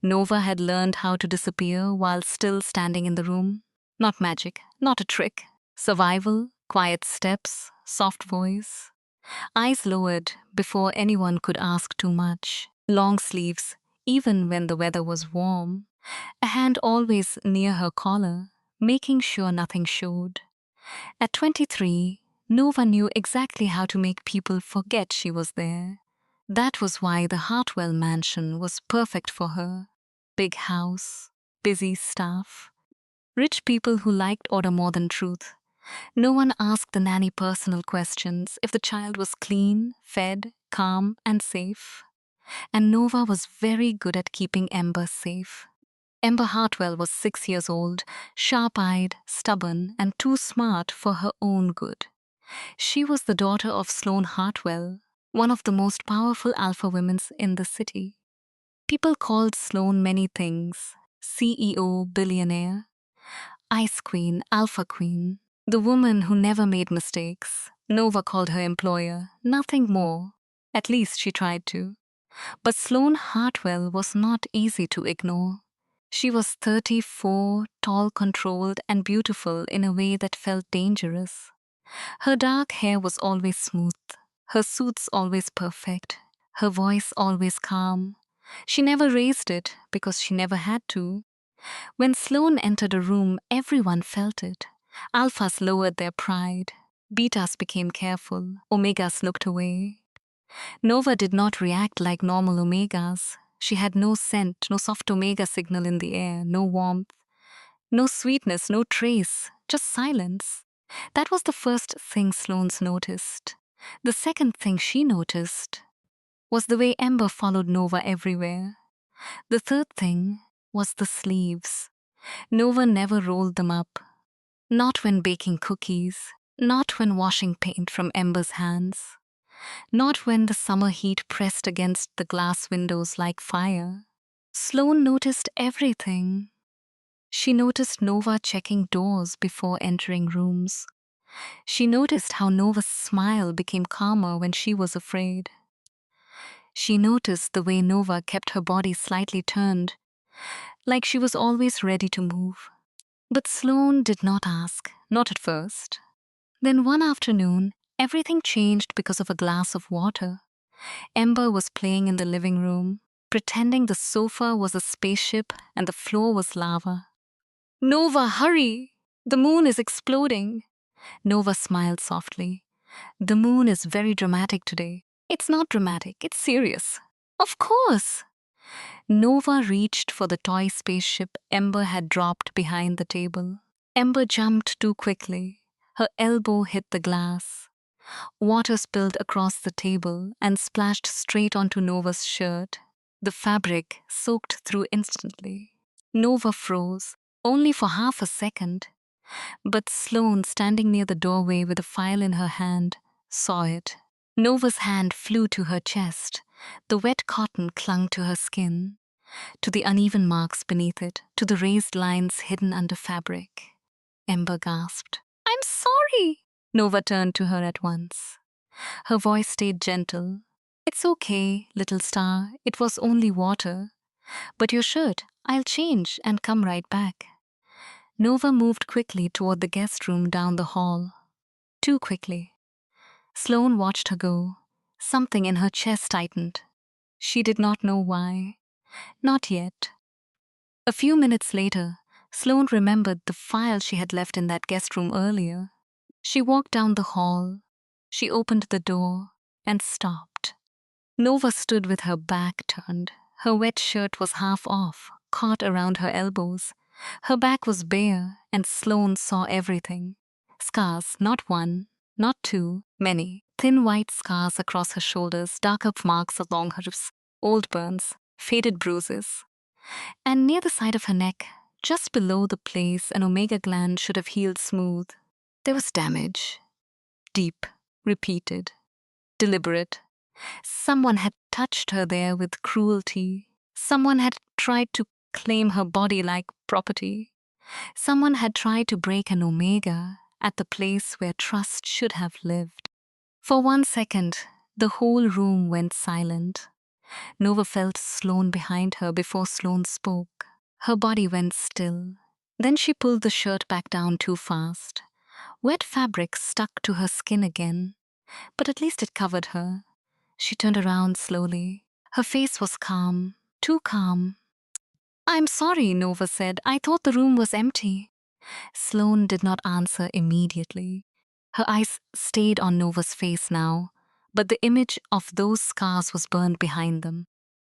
Nova had learned how to disappear while still standing in the room. Not magic, not a trick. Survival, quiet steps, soft voice. Eyes lowered before anyone could ask too much. Long sleeves, even when the weather was warm. A hand always near her collar, making sure nothing showed. At 23, Nova knew exactly how to make people forget she was there. That was why the Hartwell mansion was perfect for her. Big house, busy staff, rich people who liked order more than truth. No one asked the nanny personal questions if the child was clean, fed, calm, and safe. And Nova was very good at keeping Ember safe. Ember Hartwell was 6 years old, sharp-eyed, stubborn, and too smart for her own good. She was the daughter of Sloane Hartwell, one of the most powerful alpha women in the city. People called Sloane many things: CEO, billionaire, Ice Queen, Alpha Queen, the woman who never made mistakes. Nova called her employer, nothing more. At least she tried to. But Sloane Hartwell was not easy to ignore. She was 34, tall, controlled, and beautiful in a way that felt dangerous. Her dark hair was always smooth, her suits always perfect, her voice always calm. She never raised it because she never had to. When Sloane entered a room, everyone felt it. Alphas lowered their pride. Betas became careful. Omegas looked away. Nova did not react like normal Omegas. She had no scent, no soft Omega signal in the air, no warmth, no sweetness, no trace, just silence. That was the first thing Sloane's noticed. The second thing she noticed was the way Ember followed Nova everywhere. The third thing was the sleeves. Nova never rolled them up. Not when baking cookies, not when washing paint from Ember's hands, not when the summer heat pressed against the glass windows like fire. Sloane noticed everything. She noticed Nova checking doors before entering rooms. She noticed how Nova's smile became calmer when she was afraid. She noticed the way Nova kept her body slightly turned, like she was always ready to move. But Sloane did not ask, not at first. Then one afternoon, everything changed because of a glass of water. Ember was playing in the living room, pretending the sofa was a spaceship and the floor was lava. "Nova, hurry! The moon is exploding." Nova smiled softly. "The moon is very dramatic today." "It's not dramatic, it's serious." "Of course." Nova reached for the toy spaceship Ember had dropped behind the table. Ember jumped too quickly. Her elbow hit the glass. Water spilled across the table and splashed straight onto Nova's shirt. The fabric soaked through instantly. Nova froze, only for half a second. But Sloane, standing near the doorway with a file in her hand, saw it. Nova's hand flew to her chest. The wet cotton clung to her skin, to the uneven marks beneath it, to the raised lines hidden under fabric. Ember gasped. "I'm sorry." Nova turned to her at once. Her voice stayed gentle. "It's okay, little star. It was only water. But your shirt, I'll change and come right back." Nova moved quickly toward the guest room down the hall. Too quickly. Sloane watched her go. Something in her chest tightened. She did not know why. Not yet. A few minutes later, Sloane remembered the file she had left in that guest room earlier. She walked down the hall. She opened the door and stopped. Nova stood with her back turned. Her wet shirt was half off, caught around her elbows. Her back was bare, and Sloane saw everything. Scars, not one, not two, many. Thin white scars across her shoulders, darker marks along her ribs, old burns, faded bruises. And near the side of her neck, just below the place an omega gland should have healed smooth, there was damage. Deep, repeated, deliberate. Someone had touched her there with cruelty. Someone had tried to claim her body like property. Someone had tried to break an omega at the place where trust should have lived. For 1 second, the whole room went silent. Nova felt Sloane behind her before Sloane spoke. Her body went still. Then she pulled the shirt back down too fast. Wet fabric stuck to her skin again, but at least it covered her. She turned around slowly. Her face was calm, too calm. "I'm sorry," Nova said. "I thought the room was empty." Sloane did not answer immediately. Her eyes stayed on Nova's face now, but the image of those scars was burned behind them.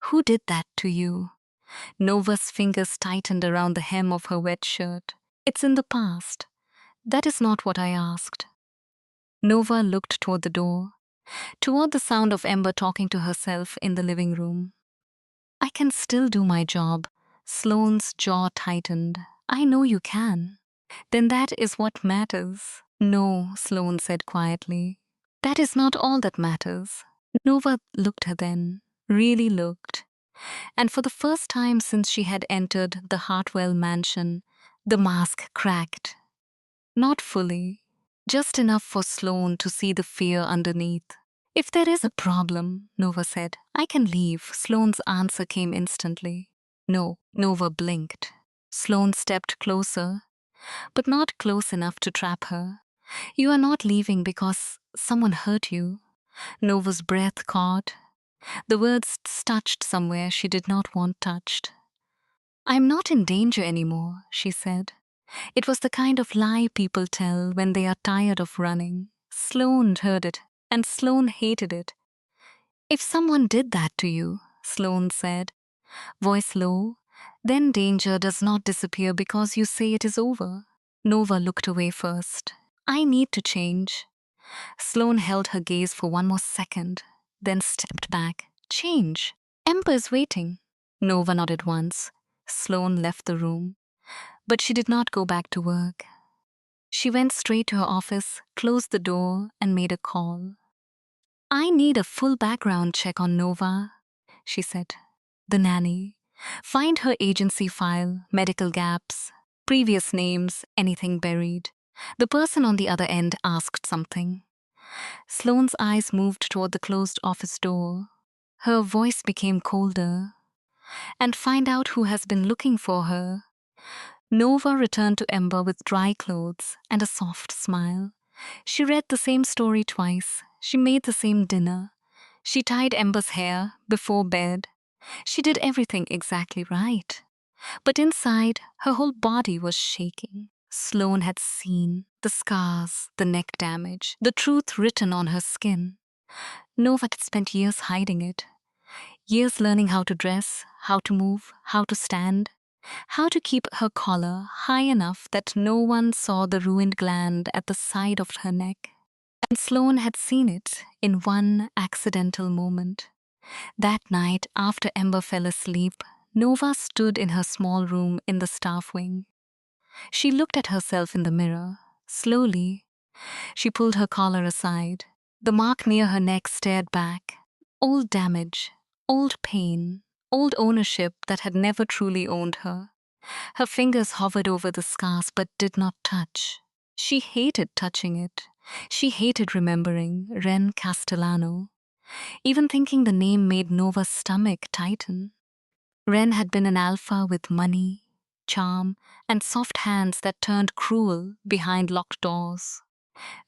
"Who did that to you?" Nova's fingers tightened around the hem of her wet shirt. "It's in the past. That is not what I asked." Nova looked toward the door, toward the sound of Ember talking to herself in the living room. "I can still do my job." Sloane's jaw tightened. "I know you can." "Then that is what matters." "No," Sloane said quietly. "That is not all that matters." Nova looked her then, really looked. And for the first time since she had entered the Hartwell mansion, the mask cracked. Not fully, just enough for Sloane to see the fear underneath. "If there is a problem," Nova said, "I can leave." Sloane's answer came instantly. "No." Nova blinked. Sloane stepped closer, but not close enough to trap her. "You are not leaving because someone hurt you." Nova's breath caught. The words touched somewhere she did not want touched. "I'm not in danger anymore," she said. It was the kind of lie people tell when they are tired of running. Sloane heard it, and Sloane hated it. "If someone did that to you," Sloane said, voice low, "then danger does not disappear because you say it is over." Nova looked away first. "I need to change." Sloane held her gaze for one more second, then stepped back. "Change? Ember is waiting." Nova nodded once. Sloane left the room. But she did not go back to work. She went straight to her office, closed the door, and made a call. "I need a full background check on Nova," she said. "The nanny. Find her agency file, medical gaps, previous names, anything buried." The person on the other end asked something. Sloane's eyes moved toward the closed office door. Her voice became colder. "And find out who has been looking for her." Nova returned to Ember with dry clothes and a soft smile. She read the same story twice. She made the same dinner. She tied Ember's hair before bed. She did everything exactly right. But inside, her whole body was shaking. Sloane had seen the scars, the neck damage, the truth written on her skin. Nova had spent years hiding it. Years learning how to dress, how to move, how to stand, how to keep her collar high enough that no one saw the ruined gland at the side of her neck. And Sloane had seen it in one accidental moment. That night, after Ember fell asleep, Nova stood in her small room in the staff wing. She looked at herself in the mirror. Slowly, she pulled her collar aside. The mark near her neck stared back. Old damage, old pain, old ownership that had never truly owned her. Her fingers hovered over the scars but did not touch. She hated touching it. She hated remembering Ren Castellano. Even thinking the name made Nova's stomach tighten. Ren had been an alpha with money, charm, and soft hands that turned cruel behind locked doors.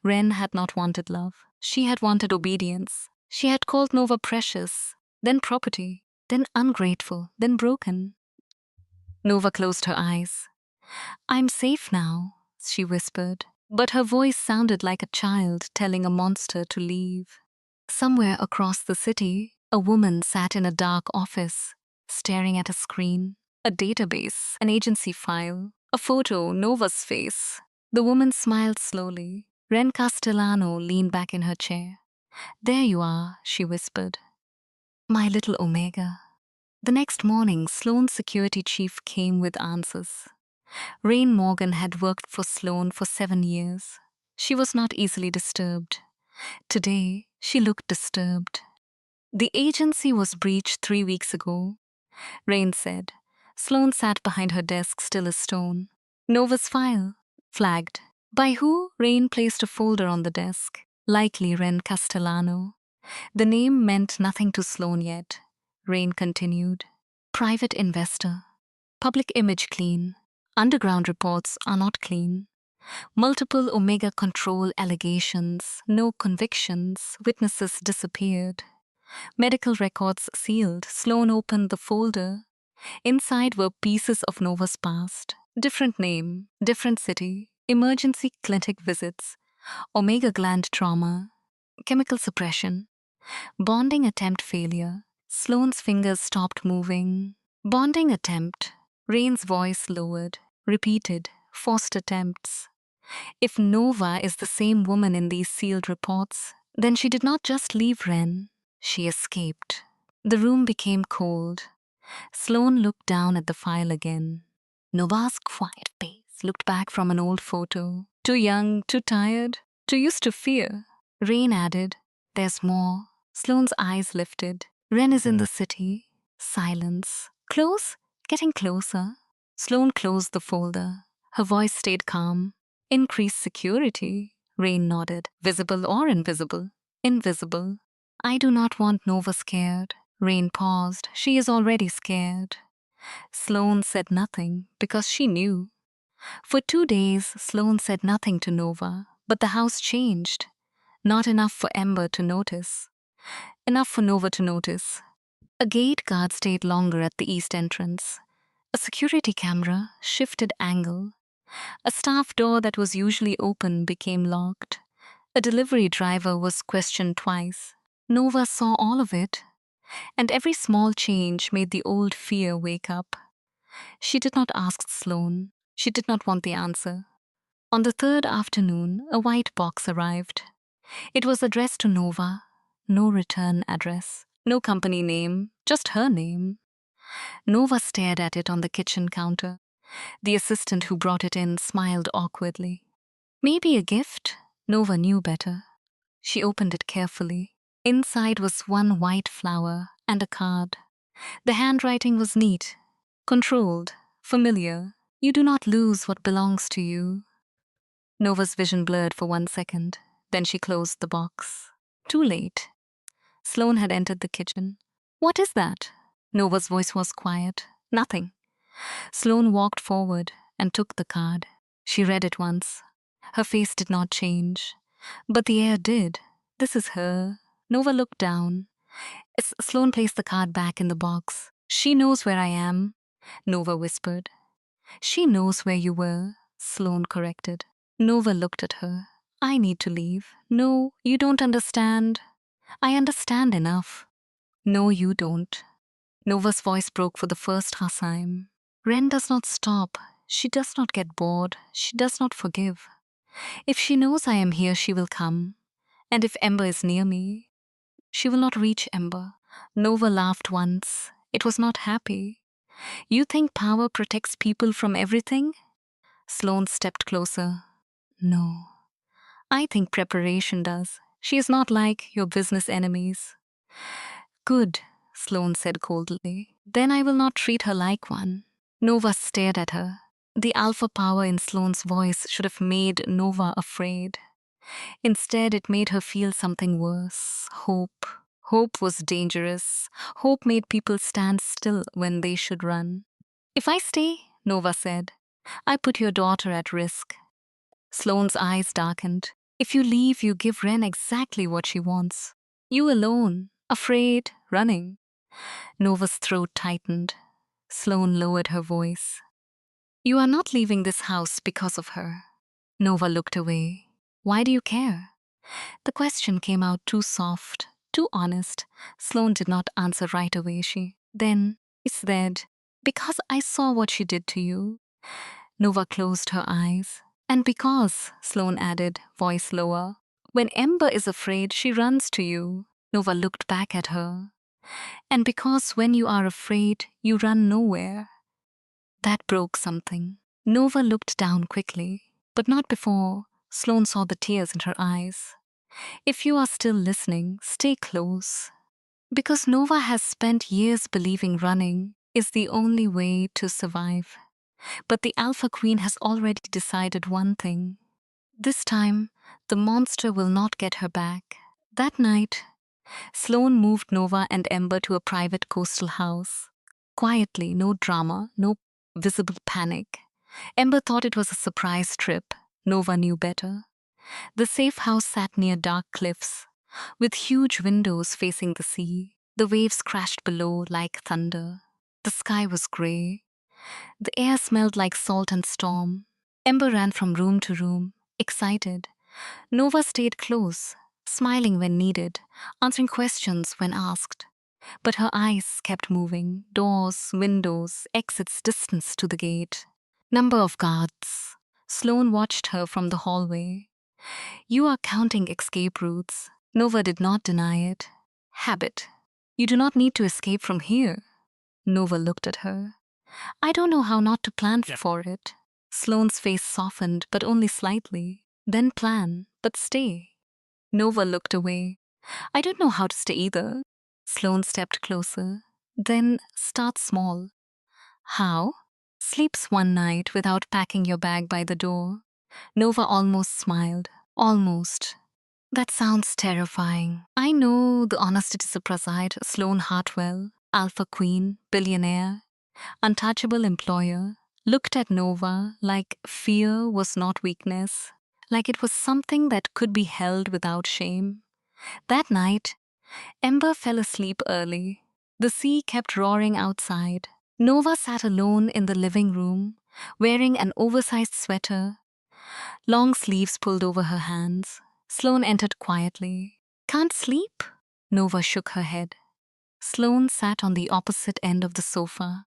Ren had not wanted love. She had wanted obedience. She had called Nova precious, then property, then ungrateful, then broken. Nova closed her eyes. "I'm safe now," she whispered, but her voice sounded like a child telling a monster to leave. Somewhere across the city, a woman sat in a dark office, staring at a screen, a database, an agency file, a photo, Nova's face. The woman smiled slowly. Ren Castellano leaned back in her chair. "There you are," she whispered. "My little Omega." The next morning, Sloane's security chief came with answers. Rain Morgan had worked for Sloane for 7 years. She was not easily disturbed. Today, she looked disturbed. "The agency was breached 3 weeks ago," Rain said. Sloane sat behind her desk, still as stone. "Nova's file." Flagged. "By who?" Rain placed a folder on the desk. "Likely Ren Castellano." The name meant nothing to Sloane yet. Rain continued. Private investor. Public image clean. Underground reports are not clean. Multiple Omega control allegations, no convictions, witnesses disappeared. Medical records sealed. Sloan opened the folder. Inside were pieces of Nova's past. Different name, different city, emergency clinic visits, Omega gland trauma, chemical suppression, bonding attempt failure. Sloane's fingers stopped moving. Bonding attempt. Rain's voice lowered. Repeated. Forced attempts. If Nova is the same woman in these sealed reports, then she did not just leave Ren. She escaped. The room became cold. Sloane looked down at the file again. Nova's quiet face looked back from an old photo. Too young, too tired, too used to fear. Rain added, "There's more." Sloane's eyes lifted. Ren is in the city. Silence. Close? Getting closer. Sloane closed the folder. Her voice stayed calm. Increased security. Rain nodded. Visible or invisible? Invisible. I do not want Nova scared. Rain paused. She is already scared. Sloane said nothing because she knew. For 2 days, Sloane said nothing to Nova, but the house changed. Not enough for Ember to notice. Enough for Nova to notice. A gate guard stayed longer at the east entrance. A security camera shifted angle. A staff door that was usually open became locked. A delivery driver was questioned twice. Nova saw all of it, and every small change made the old fear wake up. She did not ask Sloane. She did not want the answer. On the third afternoon, a white box arrived. It was addressed to Nova. No return address. No company name. Just her name. Nova stared at it on the kitchen counter. The assistant who brought it in smiled awkwardly. Maybe a gift? Nova knew better. She opened it carefully. Inside was one white flower and a card. The handwriting was neat, controlled, familiar. You do not lose what belongs to you. Nova's vision blurred for 1 second. Then she closed the box. Too late. Sloane had entered the kitchen. What is that? Nova's voice was quiet. Nothing. Sloane walked forward and took the card. She read it once. Her face did not change. But the air did. This is her. Nova looked down. Sloane placed the card back in the box. She knows where I am, Nova whispered. She knows where you were, Sloane corrected. Nova looked at her. I need to leave. No, you don't understand. I understand enough. No, you don't. Nova's voice broke for the first time. Ren does not stop. She does not get bored. She does not forgive. If she knows I am here, she will come. And if Ember is near me, she will not reach Ember. Nova laughed once. It was not happy. You think power protects people from everything? Sloane stepped closer. No. I think preparation does. She is not like your business enemies. Good, Sloane said coldly. Then I will not treat her like one. Nova stared at her. The alpha power in Sloane's voice should have made Nova afraid. Instead, it made her feel something worse. Hope. Hope was dangerous. Hope made people stand still when they should run. If I stay, Nova said, I put your daughter at risk. Sloane's eyes darkened. If you leave, you give Ren exactly what she wants. You alone, afraid, running. Nova's throat tightened. Sloane lowered her voice. You are not leaving this house because of her. Nova looked away. Why do you care? The question came out too soft, too honest. Sloane did not answer right away. Then he said, because I saw what she did to you. Nova closed her eyes. And because, Sloane added, voice lower, when Ember is afraid, she runs to you. Nova looked back at her. And because when you are afraid, you run nowhere. That broke something. Nova looked down quickly, but not before Sloane saw the tears in her eyes. If you are still listening, stay close. Because Nova has spent years believing running is the only way to survive. But the Alpha Queen has already decided one thing. This time, the monster will not get her back. That night, Sloane moved Nova and Ember to a private coastal house. Quietly, no drama, no visible panic. Ember thought it was a surprise trip. Nova knew better. The safe house sat near dark cliffs, with huge windows facing the sea. The waves crashed below like thunder. The sky was grey. The air smelled like salt and storm. Ember ran from room to room, excited. Nova stayed close, smiling when needed, answering questions when asked. But her eyes kept moving, doors, windows, exits, distance to the gate. Number of guards. Sloane watched her from the hallway. You are counting escape routes. Nova did not deny it. Habit. You do not need to escape from here. Nova looked at her. I don't know how not to plan for it. Sloane's face softened, but only slightly. Then plan, but stay. Nova looked away. I don't know how to stay either. Sloane stepped closer. Then start small. How? Sleeps one night without packing your bag by the door. Nova almost smiled. Almost. That sounds terrifying. I know the honesty to preside, Sloane Hartwell, alpha queen, billionaire, untouchable employer, looked at Nova like fear was not weakness, like it was something that could be held without shame. That night, Ember fell asleep early. The sea kept roaring outside. Nova sat alone in the living room, wearing an oversized sweater, long sleeves pulled over her hands. Sloane entered quietly. Can't sleep? Nova shook her head. Sloane sat on the opposite end of the sofa.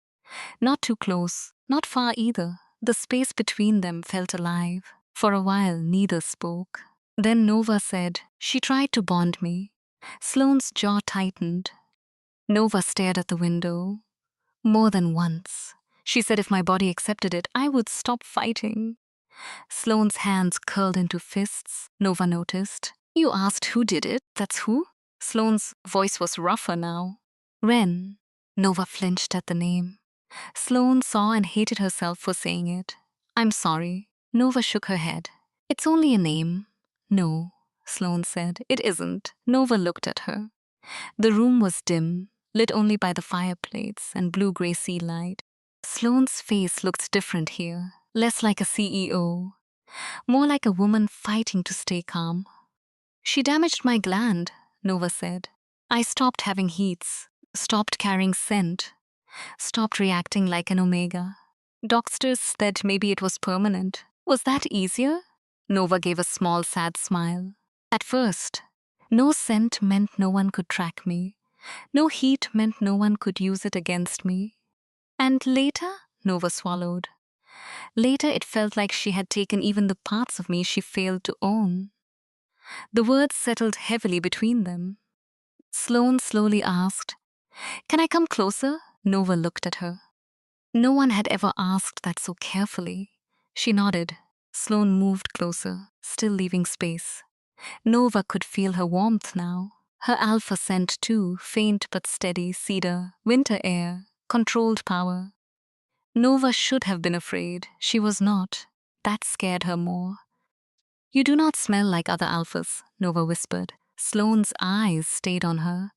Not too close, not far either. The space between them felt alive. For a while, neither spoke. Then Nova said, she tried to bond me. Sloane's jaw tightened. Nova stared at the window. More than once. She said if my body accepted it, I would stop fighting. Sloane's hands curled into fists. Nova noticed. You asked who did it, that's who? Sloane's voice was rougher now. Ren. Nova flinched at the name. Sloane saw and hated herself for saying it. I'm sorry. Nova shook her head. It's only a name. No, Sloane said. It isn't. Nova looked at her. The room was dim, lit only by the fireplates and blue-gray sea light. Sloane's face looked different here, less like a CEO, more like a woman fighting to stay calm. She damaged my gland, Nova said. I stopped having heats, stopped carrying scent, stopped reacting like an omega. Doctors said maybe it was permanent. Was that easier? Nova gave a small, sad smile. At first, no scent meant no one could track me. No heat meant no one could use it against me. And later, Nova swallowed. Later, it felt like she had taken even the parts of me she failed to own. The words settled heavily between them. Sloane slowly asked, Can I come closer? Nova looked at her. No one had ever asked that so carefully. She nodded. Sloane moved closer, still leaving space. Nova could feel her warmth now. Her alpha scent too, faint but steady, cedar, winter air, controlled power. Nova should have been afraid. She was not. That scared her more. You do not smell like other alphas, Nova whispered. Sloane's eyes stayed on her.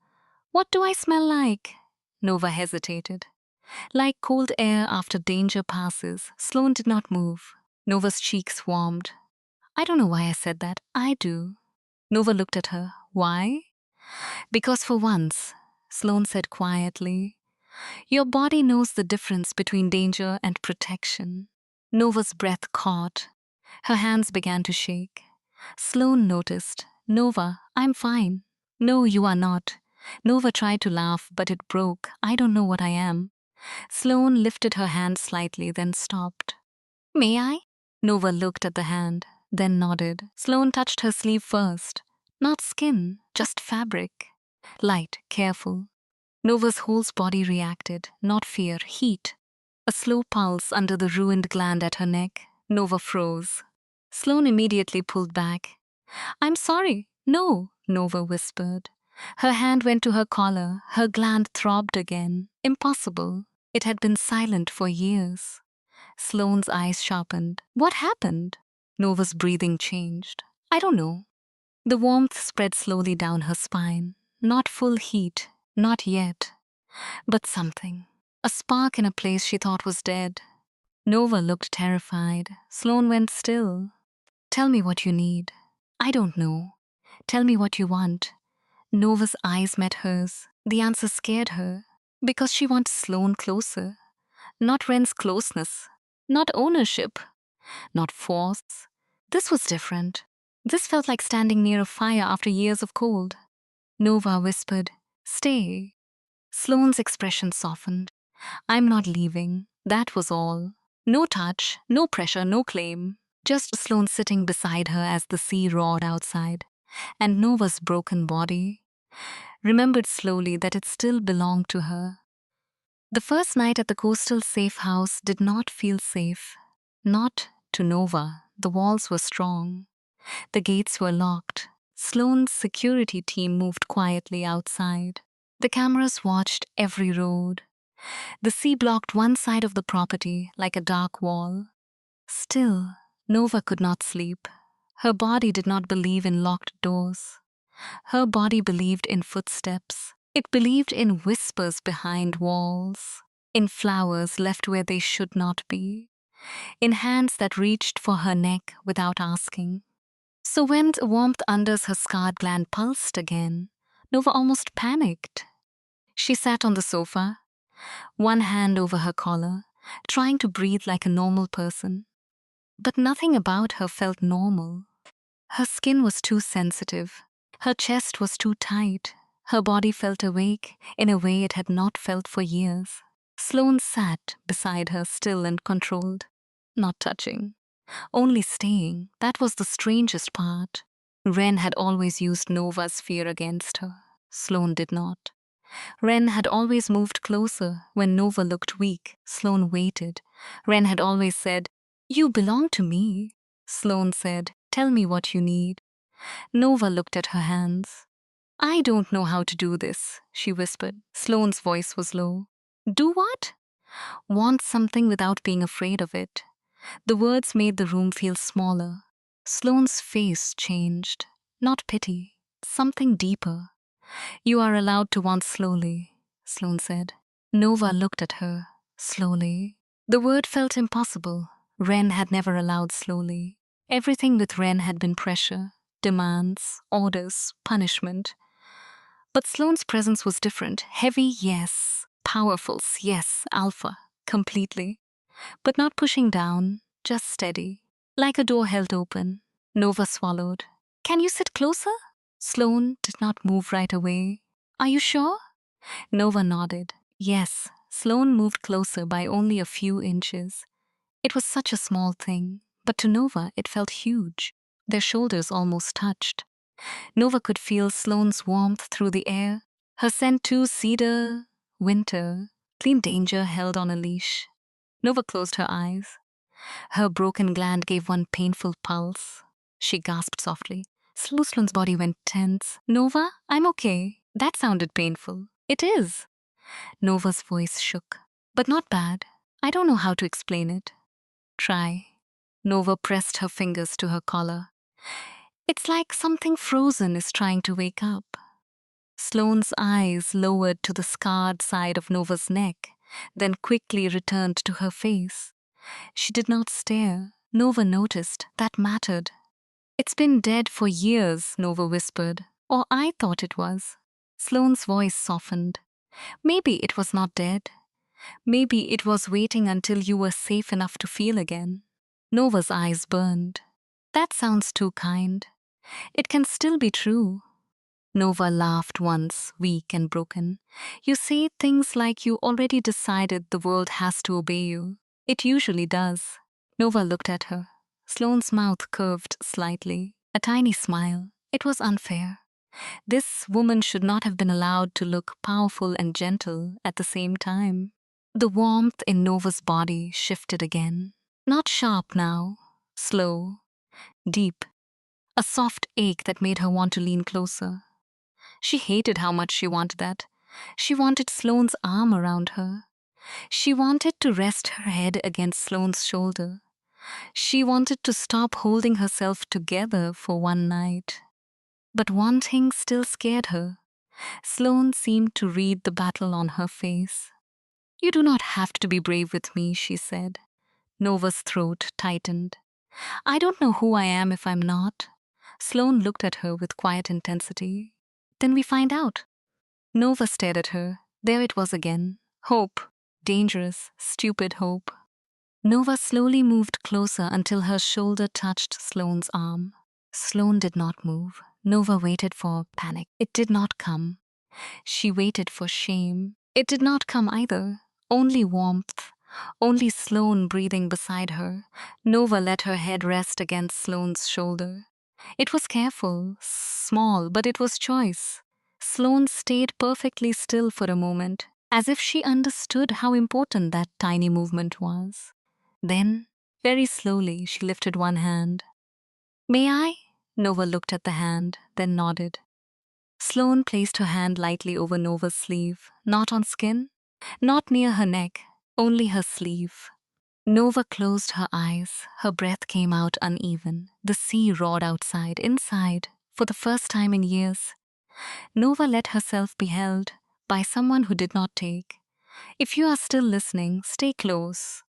What do I smell like? Nova hesitated. Like cold air after danger passes. Sloane did not move. Nova's cheeks warmed. I don't know why I said that. I do. Nova looked at her. Why? Because for once, Sloane said quietly, your body knows the difference between danger and protection. Nova's breath caught. Her hands began to shake. Sloane noticed. Nova, I'm fine. No, you are not. Nova tried to laugh, but it broke. I don't know what I am. Sloane lifted her hand slightly, then stopped. May I? Nova looked at the hand, then nodded. Sloane touched her sleeve first. Not skin, just fabric. Light, careful. Nova's whole body reacted, not fear, heat. A slow pulse under the ruined gland at her neck. Nova froze. Sloane immediately pulled back. I'm sorry. No, Nova whispered. Her hand went to her collar. Her gland throbbed again. Impossible. It had been silent for years. Sloane's eyes sharpened. What happened? Nova's breathing changed. I don't know. The warmth spread slowly down her spine. not full heat, not yet, but something. A spark in a place she thought was dead. Nova looked terrified. Sloane went still. Tell me what you need. I don't know. Tell me what you want. Nova's eyes met hers. The answer scared her. Because she wanted Sloane closer. Not Ren's closeness. Not ownership. Not force. This was different. This felt like standing near a fire after years of cold. Nova whispered, "Stay." Sloane's expression softened. "I'm not leaving." That was all. No touch, no pressure, no claim. Just Sloane sitting beside her as the sea roared outside. And Nova's broken body remembered slowly that it still belonged to her. The first night at the coastal safe house did not feel safe. Not to Nova. The walls were strong. The gates were locked. Sloane's security team moved quietly outside. The cameras watched every road. The sea blocked one side of the property like a dark wall. Still, Nova could not sleep. Her body did not believe in locked doors. Her body believed in footsteps. It believed in whispers behind walls, in flowers left where they should not be, in hands that reached for her neck without asking. So when the warmth under her scarred gland pulsed again, Nova almost panicked. She sat on the sofa, one hand over her collar, trying to breathe like a normal person. But nothing about her felt normal. Her skin was too sensitive. Her chest was too tight. Her body felt awake in a way it had not felt for years. Sloane sat beside her, still and controlled. Not touching. Only staying. That was the strangest part. Ren had always used Nova's fear against her. Sloane did not. Ren had always moved closer. When Nova looked weak, Sloane waited. Ren had always said, "You belong to me." Sloane said, "Tell me what you need." Nova looked at her hands. "I don't know how to do this," she whispered. Sloane's voice was low. "Do what?" "Want something without being afraid of it." The words made the room feel smaller. Sloane's face changed. Not pity, something deeper. "You are allowed to want slowly," Sloane said. Nova looked at her. Slowly. The word felt impossible. Ren had never allowed slowly. Everything with Ren had been pressure, demands, orders, punishment. But Sloane's presence was different. Heavy, yes. Powerful, yes. Alpha. Completely. But not pushing down, just steady. Like a door held open. Nova swallowed. "Can you sit closer?" Sloane did not move right away. "Are you sure?" Nova nodded. Yes. Sloane moved closer by only a few inches. It was such a small thing, but to Nova it felt huge. Their shoulders almost touched. Nova could feel Sloane's warmth through the air. Her scent too, cedar, winter, clean danger held on a leash. Nova closed her eyes. Her broken gland gave one painful pulse. She gasped softly. Sloane's body went tense. "Nova, I'm okay." That sounded painful. "It is." Nova's voice shook. "But not bad. I don't know how to explain it." "Try." Nova pressed her fingers to her collar. "It's like something frozen is trying to wake up." Sloane's eyes lowered to the scarred side of Nova's neck, then quickly returned to her face. She did not stare. Nova noticed. That mattered. "It's been dead for years," Nova whispered. "Or I thought it was." Sloane's voice softened. "Maybe it was not dead. Maybe it was waiting until you were safe enough to feel again." Nova's eyes burned. "That sounds too kind. It can still be true." Nova laughed once, weak and broken. "You say things like you already decided the world has to obey you. It usually does." Nova looked at her. Sloane's mouth curved slightly. A tiny smile. It was unfair. This woman should not have been allowed to look powerful and gentle at the same time. The warmth in Nova's body shifted again. Not sharp now. Slow. Deep. A soft ache that made her want to lean closer. She hated how much she wanted that. She wanted Sloane's arm around her. She wanted to rest her head against Sloane's shoulder. She wanted to stop holding herself together for one night. But one thing still scared her. Sloane seemed to read the battle on her face. "You do not have to be brave with me," she said. Nova's throat tightened. "I don't know who I am if I'm not." Sloane looked at her with quiet intensity. "Then we find out." Nova stared at her. There it was again. Hope. Dangerous, stupid hope. Nova slowly moved closer until her shoulder touched Sloane's arm. Sloane did not move. Nova waited for panic. It did not come. She waited for shame. It did not come either. Only warmth. Only Sloane breathing beside her. Nova let her head rest against Sloane's shoulder. It was careful, small, but it was choice. Sloane stayed perfectly still for a moment, as if she understood how important that tiny movement was. Then, very slowly, she lifted one hand. "May I?" Nova looked at the hand, then nodded. Sloane placed her hand lightly over Nova's sleeve, not on skin, not near her neck, only her sleeve. Nova closed her eyes. Her breath came out uneven. The sea roared outside, inside, for the first time in years. Nova let herself be held by someone who did not take. If you are still listening, stay close,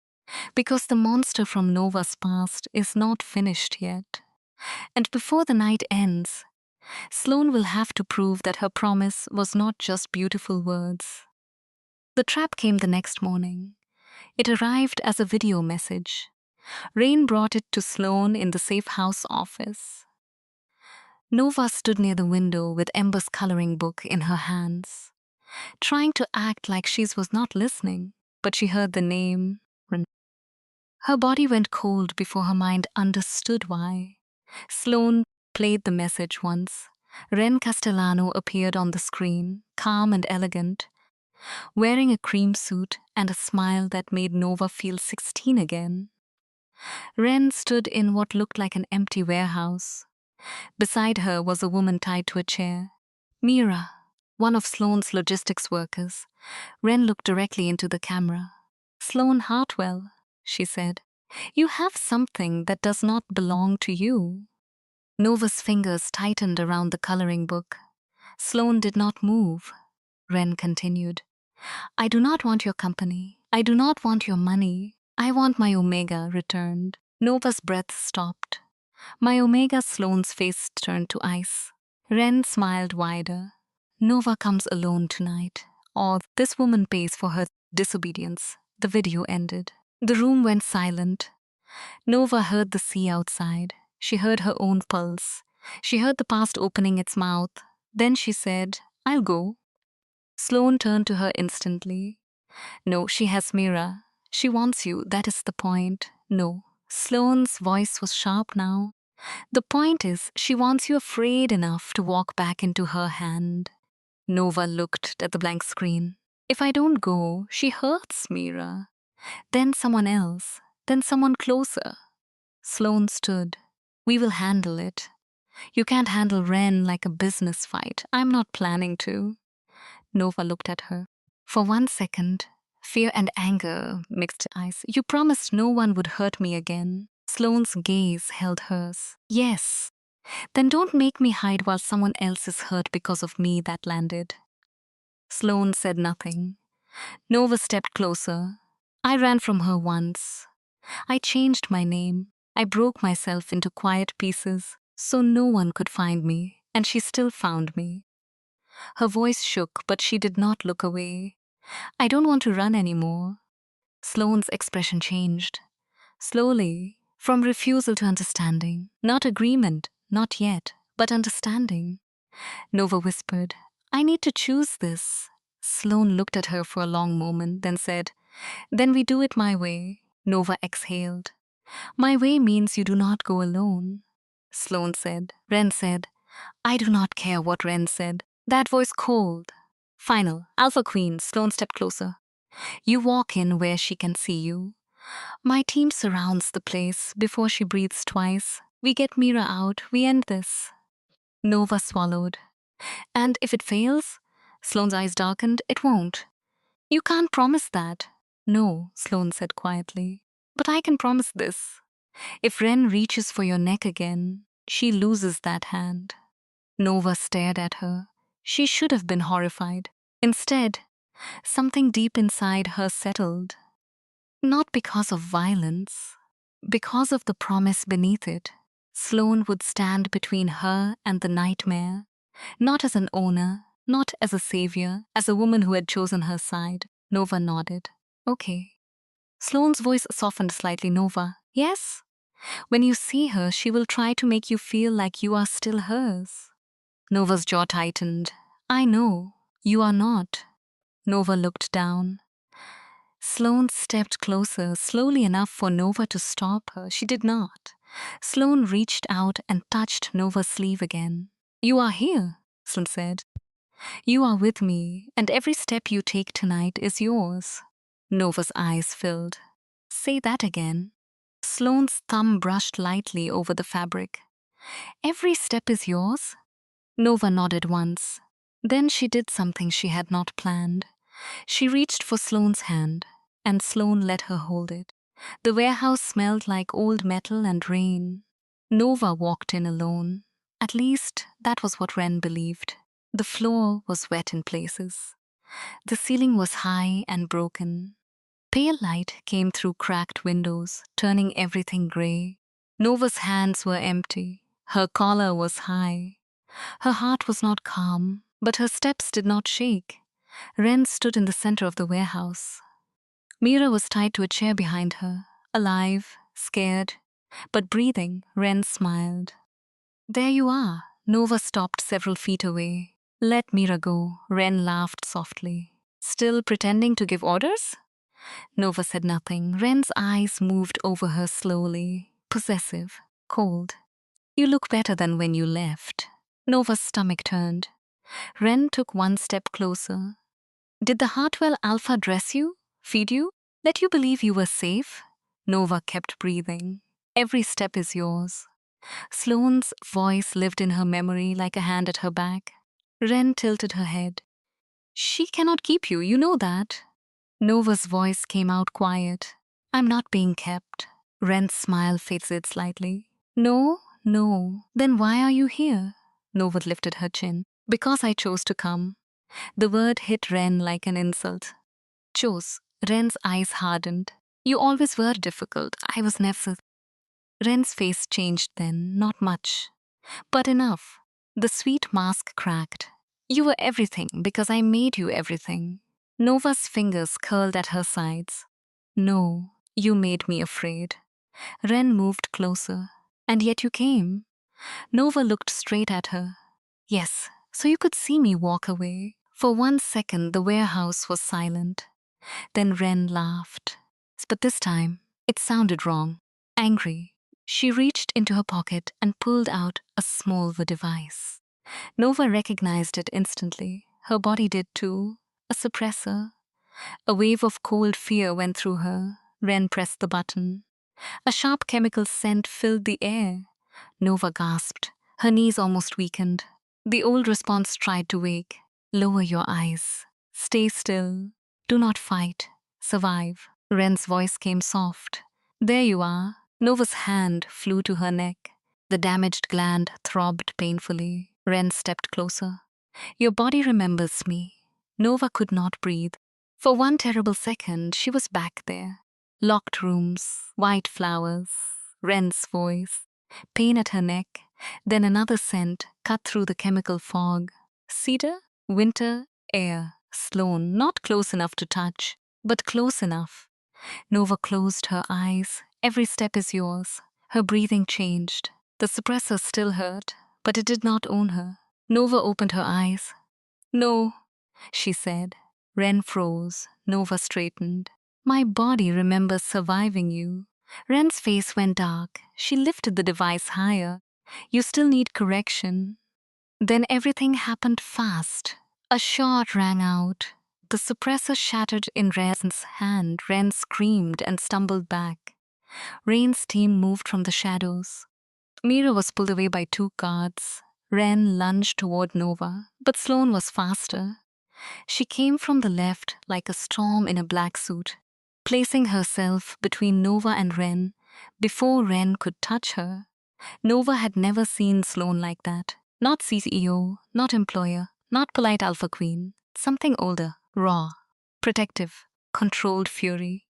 because the monster from Nova's past is not finished yet. And before the night ends, Sloane will have to prove that her promise was not just beautiful words. The trap came the next morning. It arrived as a video message. Rain brought it to Sloane in the safe house office. Nova stood near the window with Ember's coloring book in her hands, trying to act like she was not listening, but she heard the name. Her body went cold before her mind understood why. Sloane played the message once. Ren Castellano appeared on the screen, calm and elegant, wearing a cream suit and a smile that made Nova feel 16 again. Ren stood in what looked like an empty warehouse. Beside her was a woman tied to a chair. Mira, one of Sloane's logistics workers. Ren looked directly into the camera. "Sloane Hartwell," she said, "you have something that does not belong to you." Nova's fingers tightened around the coloring book. Sloane did not move. Ren continued, "I do not want your company. I do not want your money. I want my Omega returned." Nova's breath stopped. "My Omega." Sloane's face turned to ice. Ren smiled wider. "Nova comes alone tonight, or this woman pays for her disobedience." The video ended. The room went silent. Nova heard the sea outside. She heard her own pulse. She heard the past opening its mouth. Then she said, "I'll go." Sloane turned to her instantly. "No, she has Mira. She wants you, that is the point." "No." Sloane's voice was sharp now. "The point is, she wants you afraid enough to walk back into her hand." Nova looked at the blank screen. "If I don't go, she hurts Mira. Then someone else. Then someone closer." Sloane stood. "We will handle it. You can't handle Ren like a business fight. I'm not planning to." Nova looked at her. For 1 second, fear and anger mixed eyes. "You promised no one would hurt me again." Sloane's gaze held hers. "Yes. Then don't make me hide while someone else is hurt because of me." That landed. Sloane said nothing. Nova stepped closer. "I ran from her once. I changed my name. I broke myself into quiet pieces so no one could find me, and she still found me." Her voice shook, but she did not look away. "I don't want to run anymore." Sloane's expression changed. Slowly, from refusal to understanding. Not agreement, not yet, but understanding. Nova whispered, "I need to choose this." Sloane looked at her for a long moment, then said, "Then we do it my way." Nova exhaled. "My way means you do not go alone." Sloane said. Ren said, "I do not care what Ren said." That voice cold. "Final. Alpha Queen." Sloane stepped closer. "You walk in where she can see you. My team surrounds the place before she breathes twice. We get Mira out. We end this." Nova swallowed. "And if it fails?" Sloane's eyes darkened. "It won't." "You can't promise that." "No," Sloane said quietly. "But I can promise this. If Ren reaches for your neck again, she loses that hand." Nova stared at her. She should have been horrified. Instead, something deep inside her settled. Not because of violence, because of the promise beneath it. Sloane would stand between her and the nightmare, not as an owner, not as a savior, as a woman who had chosen her side. Nova nodded. Okay. Sloane's voice softened slightly. Nova, yes? When you see her, she will try to make you feel like you are still hers. Nova's jaw tightened. I know, you are not. Nova looked down. Sloane stepped closer, slowly enough for Nova to stop her. She did not. Sloane reached out and touched Nova's sleeve again. You are here, Sloane said. You are with me, and every step you take tonight is yours. Nova's eyes filled. Say that again. Sloane's thumb brushed lightly over the fabric. Every step is yours? Nova nodded once. Then she did something she had not planned. She reached for Sloane's hand, and Sloane let her hold it. The warehouse smelled like old metal and rain. Nova walked in alone. At least, that was what Wren believed. The floor was wet in places. The ceiling was high and broken. Pale light came through cracked windows, turning everything gray. Nova's hands were empty. Her collar was high. Her heart was not calm, but her steps did not shake. Wren stood in the center of the warehouse. Mira was tied to a chair behind her, alive, scared, but breathing. Wren smiled. There you are. Nova stopped several feet away. Let Mira go. Wren laughed softly. Still pretending to give orders? Nova said nothing. Wren's eyes moved over her slowly, possessive, cold. You look better than when you left. Nova's stomach turned. Wren took one step closer. Did the Hartwell Alpha dress you, feed you, let you believe you were safe? Nova kept breathing. Every step is yours. Sloane's voice lived in her memory like a hand at her back. Wren tilted her head. She cannot keep you, you know that. Nova's voice came out quiet. I'm not being kept. Wren's smile faded slightly. No, no. Then why are you here? Nova lifted her chin. Because I chose to come. The word hit Wren like an insult. Chose. Wren's eyes hardened. You always were difficult. I was never. Wren's face changed then, not much. But enough. The sweet mask cracked. You were everything because I made you everything. Nova's fingers curled at her sides. No, you made me afraid. Wren moved closer. And yet you came. Nova looked straight at her. Yes, so you could see me walk away. For 1 second, the warehouse was silent. Then Wren laughed. But this time, it sounded wrong. Angry. She reached into her pocket and pulled out a small device. Nova recognized it instantly. Her body did too. A suppressor. A wave of cold fear went through her. Wren pressed the button. A sharp chemical scent filled the air. Nova gasped. Her knees almost weakened. The old response tried to wake. Lower your eyes. Stay still. Do not fight. Survive. Wren's voice came soft. There you are. Nova's hand flew to her neck. The damaged gland throbbed painfully. Wren stepped closer. Your body remembers me. Nova could not breathe. For 1 terrible second, she was back there. Locked rooms, white flowers, Wren's voice, pain at her neck, then another scent cut through the chemical fog. Cedar, winter, air. Sloane, not close enough to touch, but close enough. Nova closed her eyes. Every step is yours. Her breathing changed. The suppressor still hurt, but it did not own her. Nova opened her eyes. No, she said. Wren froze. Nova straightened. My body remembers surviving you. Wren's face went dark. She lifted the device higher. You still need correction. Then everything happened fast. A shot rang out. The suppressor shattered in Wren's hand. Wren screamed and stumbled back. Rain's team moved from the shadows. Mira was pulled away by 2 guards. Wren lunged toward Nova, but Sloane was faster. She came from the left like a storm in a black suit, placing herself between Nova and Wren before Wren could touch her. Nova had never seen Sloane like that. Not CEO, not employer, Not polite alpha queen, something older, raw, protective, controlled fury.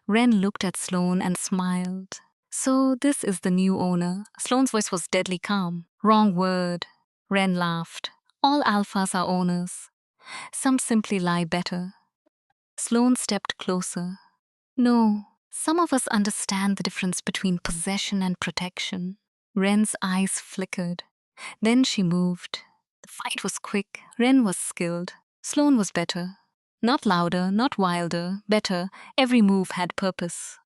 Ren looked at Sloane and smiled. So this is the new owner. Sloane's voice was deadly calm. Wrong word. Ren laughed. All alphas are owners. Some simply lie better. Sloane stepped closer. No, some of us understand the difference between possession and protection. Ren's eyes flickered. Then she moved. The fight was quick. Ren was skilled. Sloane was better. Not louder, not wilder, better. Every move had purpose.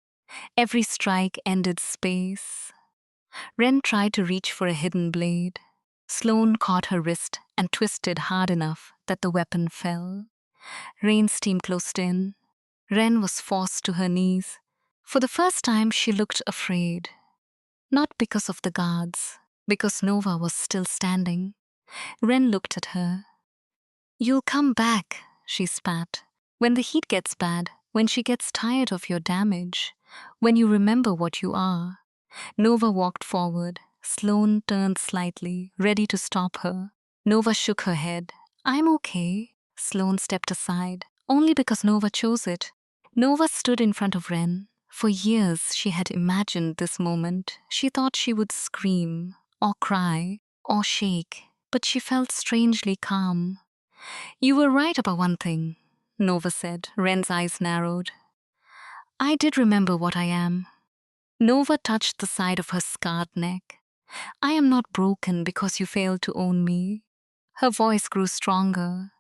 Every strike ended space. Ren tried to reach for a hidden blade. Sloane caught her wrist and twisted hard enough that the weapon fell. Rain's steam closed in. Ren was forced to her knees. For the first time, she looked afraid. Not because of the guards, because Nova was still standing. Ren looked at her. You'll come back, she spat. When the heat gets bad, when she gets tired of your damage, when you remember what you are. Nova walked forward. Sloane turned slightly, ready to stop her. Nova shook her head. I'm okay. Sloane stepped aside, only because Nova chose it. Nova stood in front of Ren. For years she had imagined this moment. She thought she would scream, or cry, or shake, but she felt strangely calm. You were right about one thing, Nova said. Ren's eyes narrowed. I did remember what I am. Nova touched the side of her scarred neck. I am not broken because you failed to own me. Her voice grew stronger.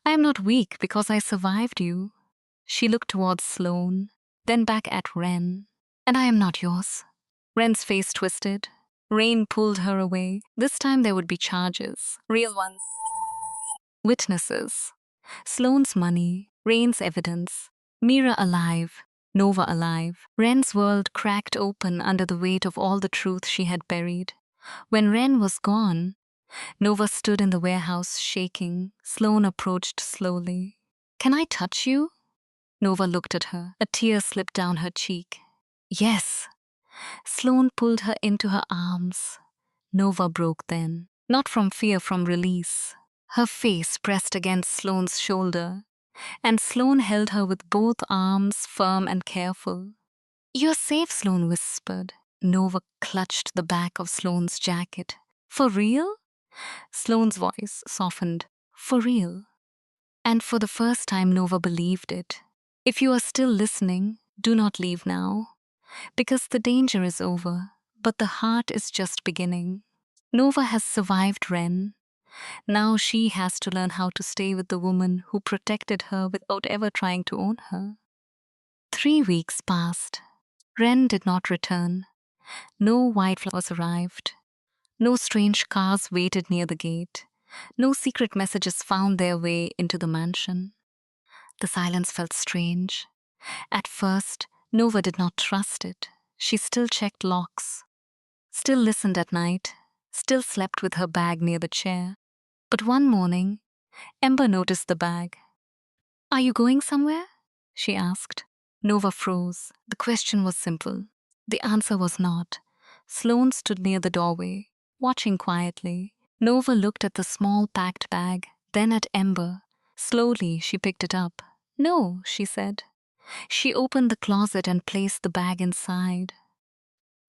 I am not weak because I survived you. She looked towards Sloane, then back at Ren. And I am not yours. Ren's face twisted. Rain pulled her away. This time there would be charges. Real ones. Witnesses. Sloane's money. Rain's evidence. Mira alive. Nova alive. Ren's world cracked open under the weight of all the truth she had buried. When Ren was gone, Nova stood in the warehouse shaking. Sloane approached slowly. Can I touch you? Nova looked at her. A tear slipped down her cheek. Yes. Sloane pulled her into her arms. Nova broke then. Not from fear, from release. Her face pressed against Sloane's shoulder, and Sloane held her with both arms firm and careful. You're safe, Sloane whispered. Nova clutched the back of Sloane's jacket. For real? Sloane's voice softened. For real. And for the first time, Nova believed it. If you are still listening, do not leave now. Because the danger is over, but the heart is just beginning. Nova has survived Ren. Now she has to learn how to stay with the woman who protected her without ever trying to own her. 3 weeks passed. Ren did not return. No white flowers arrived. No strange cars waited near the gate. No secret messages found their way into the mansion. The silence felt strange. At first, Nova did not trust it. She still checked locks, still listened at night, still slept with her bag near the chair. But one morning, Ember noticed the bag. Are you going somewhere? She asked. Nova froze. The question was simple. The answer was not. Sloane stood near the doorway, watching quietly. Nova looked at the small packed bag, then at Ember. Slowly, she picked it up. No, she said. She opened the closet and placed the bag inside.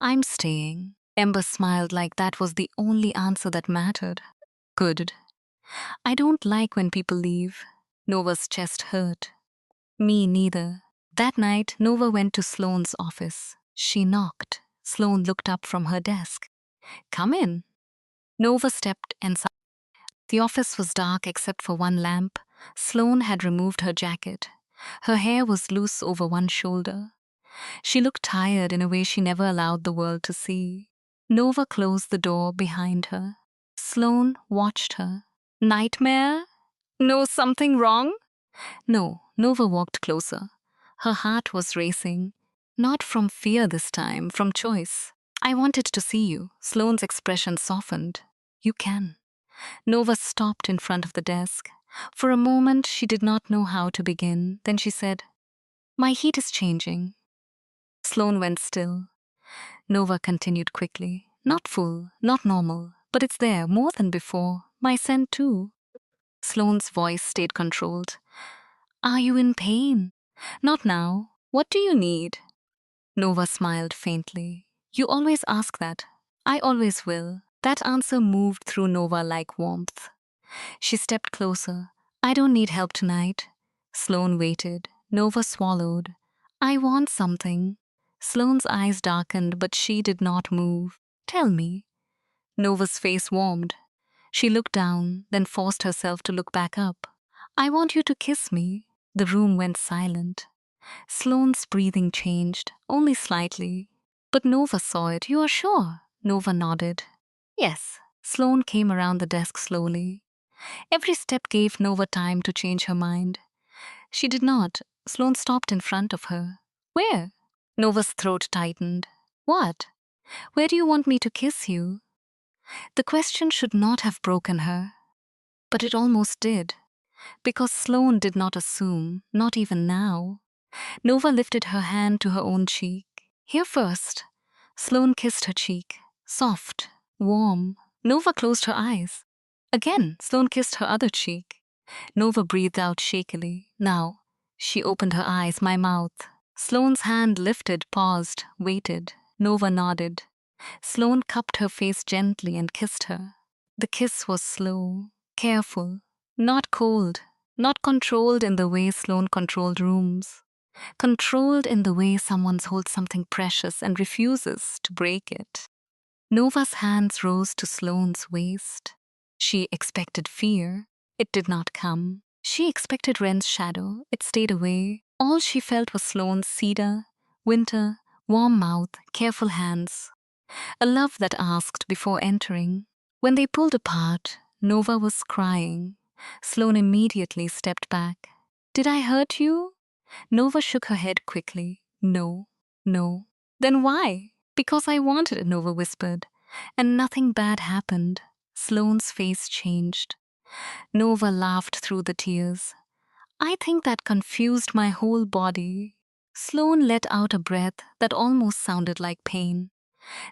I'm staying. Ember smiled like that was the only answer that mattered. Good. I don't like when people leave. Nova's chest hurt. Me neither. That night, Nova went to Sloane's office. She knocked. Sloane looked up from her desk. Come in. Nova stepped inside. The office was dark except for one lamp. Sloane had removed her jacket. Her hair was loose over one shoulder. She looked tired in a way she never allowed the world to see. Nova closed the door behind her. Sloane watched her. Nightmare? No, something wrong? No, Nova walked closer. Her heart was racing. Not from fear this time, from choice. I wanted to see you. Sloane's expression softened. You can. Nova stopped in front of the desk. For a moment, she did not know how to begin. Then she said, My heat is changing. Sloane went still. Nova continued quickly. Not full, not normal, but it's there, more than before. My scent too. Sloane's voice stayed controlled. Are you in pain? Not now. What do you need? Nova smiled faintly. You always ask that. I always will. That answer moved through Nova like warmth. She stepped closer. I don't need help tonight. Sloane waited. Nova swallowed. I want something. Sloane's eyes darkened, but she did not move. Tell me. Nova's face warmed. She looked down, then forced herself to look back up. I want you to kiss me. The room went silent. Sloane's breathing changed, only slightly. But Nova saw it. You are sure? Nova nodded. Yes. Sloane came around the desk slowly. Every step gave Nova time to change her mind. She did not. Sloane stopped in front of her. Where? Nova's throat tightened. What? Where do you want me to kiss you? The question should not have broken her. But it almost did. Because Sloane did not assume, not even now. Nova lifted her hand to her own cheek. Here first. Sloane kissed her cheek. Soft, warm. Nova closed her eyes. Again, Sloane kissed her other cheek. Nova breathed out shakily. Now, she opened her eyes, my mouth. Sloane's hand lifted, paused, waited. Nova nodded. Sloane cupped her face gently and kissed her. The kiss was slow, careful, not cold, not controlled in the way Sloane controlled rooms. Controlled in the way someone holds something precious and refuses to break it. Nova's hands rose to Sloane's waist. She expected fear. It did not come. She expected Wren's shadow. It stayed away. All she felt was Sloane's cedar, winter, warm mouth, careful hands. A love that asked before entering. When they pulled apart, Nova was crying. Sloane immediately stepped back. Did I hurt you? Nova shook her head quickly. No, no. Then why? Because I wanted it, Nova whispered. And nothing bad happened. Sloane's face changed. Nova laughed through the tears. I think that confused my whole body. Sloane let out a breath that almost sounded like pain.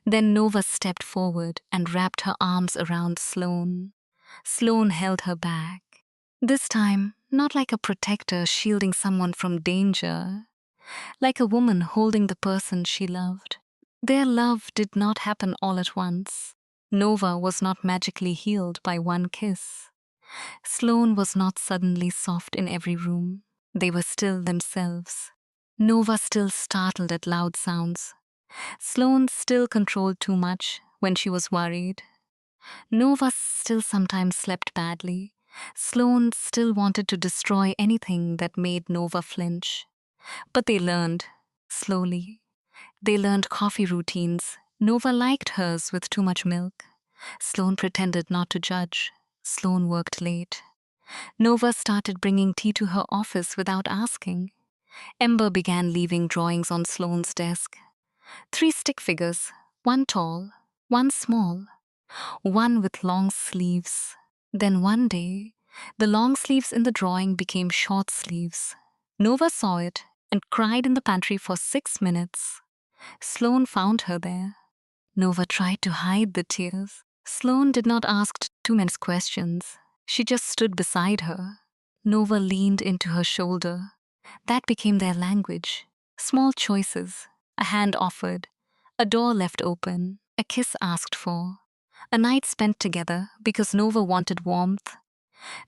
Then Nova stepped forward and wrapped her arms around Sloane. Sloane held her back. This time, not like a protector shielding someone from danger, like a woman holding the person she loved. Their love did not happen all at once. Nova was not magically healed by one kiss. Sloane was not suddenly soft in every room. They were still themselves. Nova still startled at loud sounds. Sloane still controlled too much when she was worried. Nova still sometimes slept badly. Sloane still wanted to destroy anything that made Nova flinch. But they learned, slowly. They learned coffee routines. Nova liked hers with too much milk. Sloane pretended not to judge. Sloane worked late. Nova started bringing tea to her office without asking. Ember began leaving drawings on Sloane's desk. 3 stick figures, one tall, one small, one with long sleeves. Then one day, the long sleeves in the drawing became short sleeves. Nova saw it and cried in the pantry for 6 minutes. Sloane found her there. Nova tried to hide the tears. Sloane did not ask too many questions. She just stood beside her. Nova leaned into her shoulder. That became their language. Small choices. A hand offered. A door left open. A kiss asked for. A night spent together because Nova wanted warmth,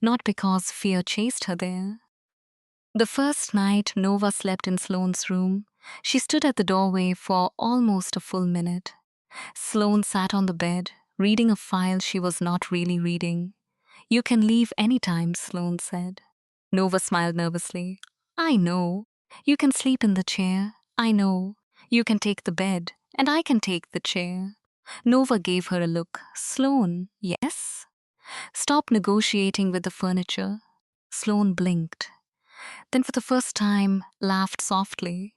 not because fear chased her there. The first night Nova slept in Sloane's room, she stood at the doorway for almost a full minute. Sloane sat on the bed, reading a file she was not really reading. You can leave anytime, Sloane said. Nova smiled nervously. I know. You can sleep in the chair. I know. You can take the bed, and I can take the chair. Nova gave her a look. Sloane, yes? Stop negotiating with the furniture. Sloane blinked. Then for the first time, laughed softly.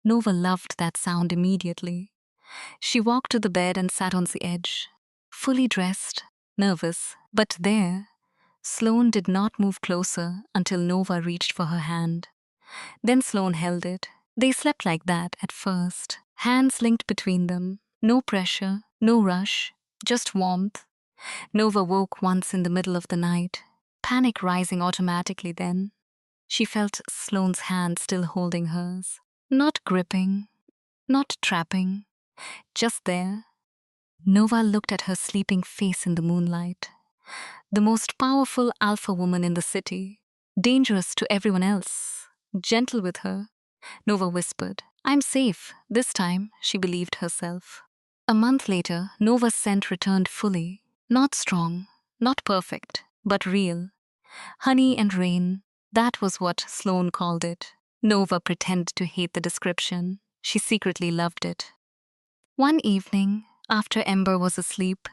Nova loved that sound immediately. She walked to the bed and sat on the edge, fully dressed, nervous, but there. Sloane did not move closer until Nova reached for her hand. Then Sloane held it. They slept like that at first, hands linked between them. No pressure, no rush, just warmth. Nova woke once in the middle of the night. panic rising automatically then. She felt Sloane's hand still holding hers. Not gripping, not trapping, just there. Nova looked at her sleeping face in the moonlight. The most powerful alpha woman in the city. Dangerous to everyone else. Gentle with her. Nova whispered, "I'm safe." This time, she believed herself. A month later, Nova's scent returned fully. Not strong, not perfect, but real. Honey and rain, that was what Sloane called it. Nova pretended to hate the description. She secretly loved it. One evening, after Ember was asleep,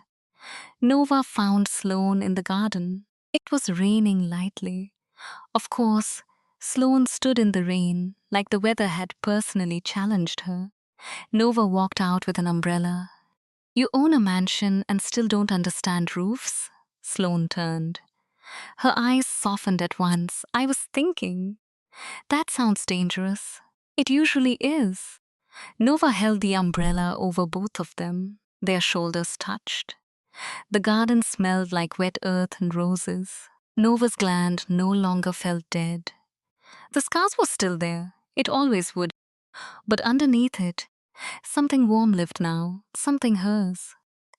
Nova found Sloane in the garden. It was raining lightly. Of course, Sloane stood in the rain, like the weather had personally challenged her. Nova walked out with an umbrella. "You own a mansion and still don't understand roofs?" Sloane turned. Her eyes softened at once. "I was thinking." "That sounds dangerous." "It usually is." Nova held the umbrella over both of them. Their shoulders touched. The garden smelled like wet earth and roses. Nova's gland no longer felt dead. The scars were still there. It always would. But underneath it, something warm lived now, something hers.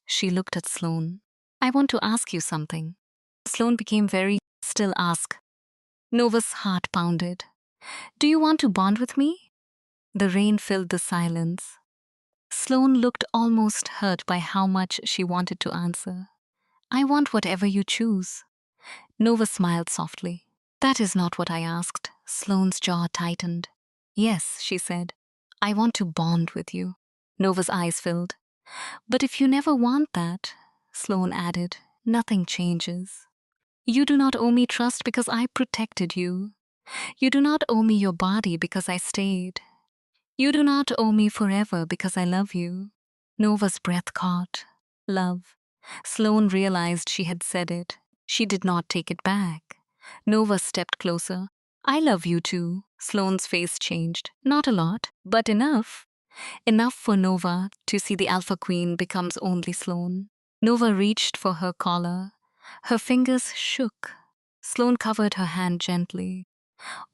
She looked at Sloane. "I want to ask you something." Sloane became very still. "Ask." Nova's heart pounded. "Do you want to bond with me?" The rain filled the silence. Sloane looked almost hurt by how much she wanted to answer. "I want whatever you choose." Nova smiled softly. "That is not what I asked." Sloane's jaw tightened. "Yes," she said. "I want to bond with you." Nova's eyes filled. "But if you never want that," Sloane added, "nothing changes. You do not owe me trust because I protected you. You do not owe me your body because I stayed. You do not owe me forever because I love you." Nova's breath caught. Love. Sloane realized she had said it. She did not take it back. Nova stepped closer. "I love you too." Sloane's face changed. Not a lot, but enough. Enough for Nova to see the Alpha Queen becomes only Sloane. Nova reached for her collar. Her fingers shook. Sloane covered her hand gently.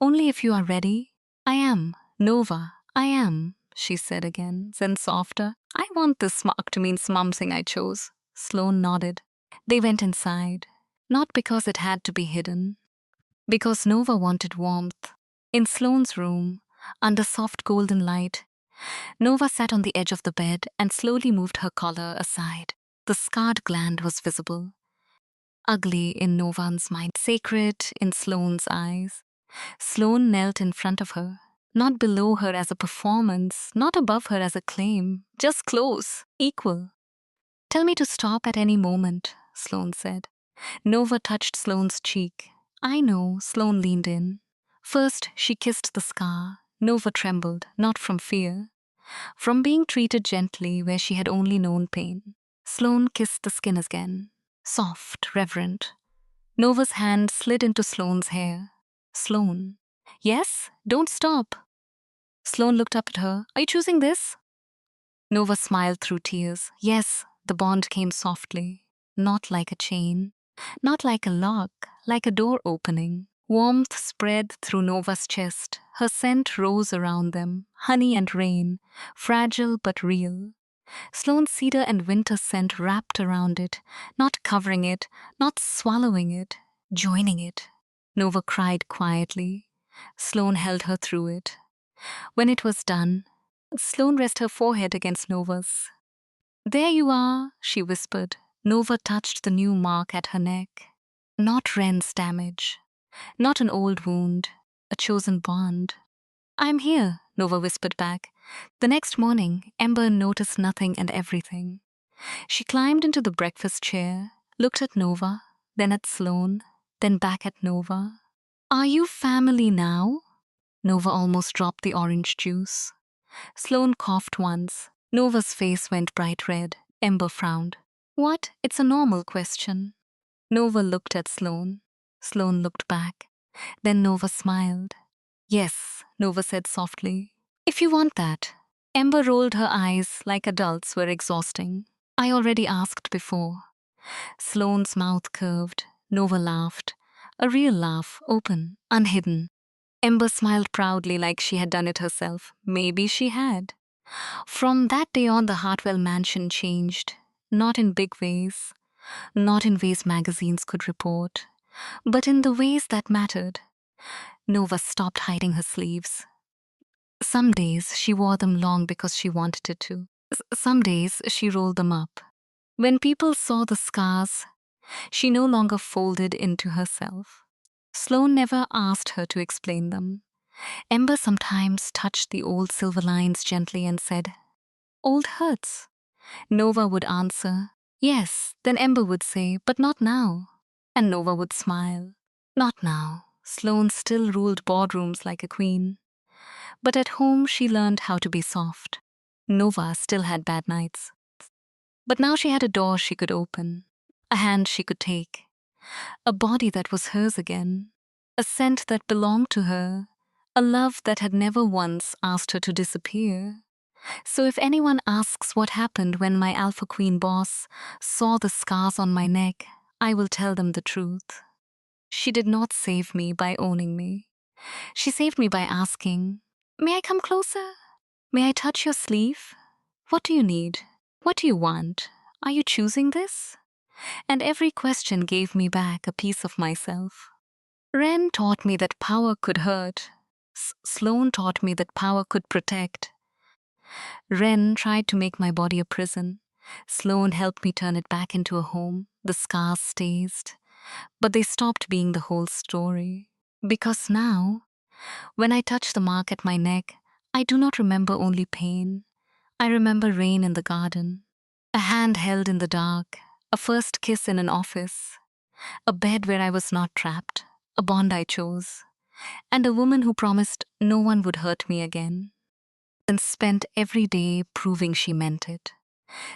"Only if you are ready." "I am, Nova, I am," she said again, then softer. "I want this mark to mean something I chose." Sloane nodded. They went inside, not because it had to be hidden, because Nova wanted warmth. In Sloane's room, under soft golden light, Nova sat on the edge of the bed and slowly moved her collar aside. The scarred gland was visible. Ugly in Novan's mind, sacred in Sloane's eyes. Sloane knelt in front of her, not below her as a performance, not above her as a claim, just close, equal. "Tell me to stop at any moment," Sloane said. Nova touched Sloane's cheek. "I know." Sloane leaned in. First, she kissed the scar. Nova trembled, not from fear, from being treated gently where she had only known pain. Sloane kissed the skin again, soft, reverent. Nova's hand slid into Sloane's hair. "Sloane." "Yes? Don't stop." Sloane looked up at her. "Are you choosing this?" Nova smiled through tears. "Yes." The bond came softly, not like a chain, not like a lock, like a door opening. Warmth spread through Nova's chest. Her scent rose around them, honey and rain, fragile but real. Sloane's cedar and winter scent wrapped around it, not covering it, not swallowing it, joining it. Nova cried quietly. Sloane held her through it. When it was done, Sloane rested her forehead against Nova's. "There you are," she whispered. Nova touched the new mark at her neck. Not Ren's damage, not an old wound, a chosen bond. "I'm here," Nova whispered back. The next morning, Ember noticed nothing and everything. She climbed into the breakfast chair, looked at Nova, then at Sloane, then back at Nova. "Are you family now?" Nova almost dropped the orange juice. Sloane coughed once. Nova's face went bright red. Ember frowned. "What? It's a normal question." Nova looked at Sloane. Sloane looked back. Then Nova smiled. "Yes," Nova said softly. "If you want that." Ember rolled her eyes like adults were exhausting. "I already asked before." Sloane's mouth curved. Nova laughed. A real laugh, open, unhidden. Ember smiled proudly like she had done it herself. Maybe she had. From that day on, the Hartwell mansion changed. Not in big ways, not in ways magazines could report, but in the ways that mattered. Nova stopped hiding her sleeves. Some days she wore them long because she wanted it to. Some days she rolled them up. When people saw the scars, she no longer folded into herself. Sloane never asked her to explain them. Ember sometimes touched the old silver lines gently and said, "Old hurts." Nova would answer, "Yes." Then Ember would say, "But not now." And Nova would smile, "Not now." Sloane still ruled boardrooms like a queen. But at home she learned how to be soft. Nova still had bad nights. But now she had a door she could open, a hand she could take, a body that was hers again, a scent that belonged to her, a love that had never once asked her to disappear. So if anyone asks what happened when my Alpha Queen boss saw the scars on my neck, I will tell them the truth. She did not save me by owning me. She saved me by asking, "May I come closer? May I touch your sleeve? What do you need? What do you want? Are you choosing this?" And every question gave me back a piece of myself. Ren taught me that power could hurt. Sloane taught me that power could protect. Ren tried to make my body a prison. Sloane helped me turn it back into a home. The scars stayed, but they stopped being the whole story. Because now, when I touch the mark at my neck, I do not remember only pain. I remember rain in the garden, a hand held in the dark, a first kiss in an office, a bed where I was not trapped, a bond I chose, and a woman who promised no one would hurt me again, and spent every day proving she meant it.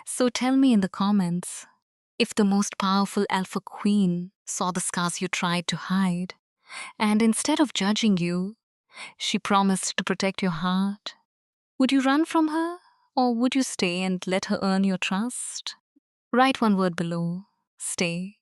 So tell me in the comments, if the most powerful Alpha Queen saw the scars you tried to hide, and instead of judging you, she promised to protect your heart, would you run from her, or would you stay and let her earn your trust? Write one word below. Stay.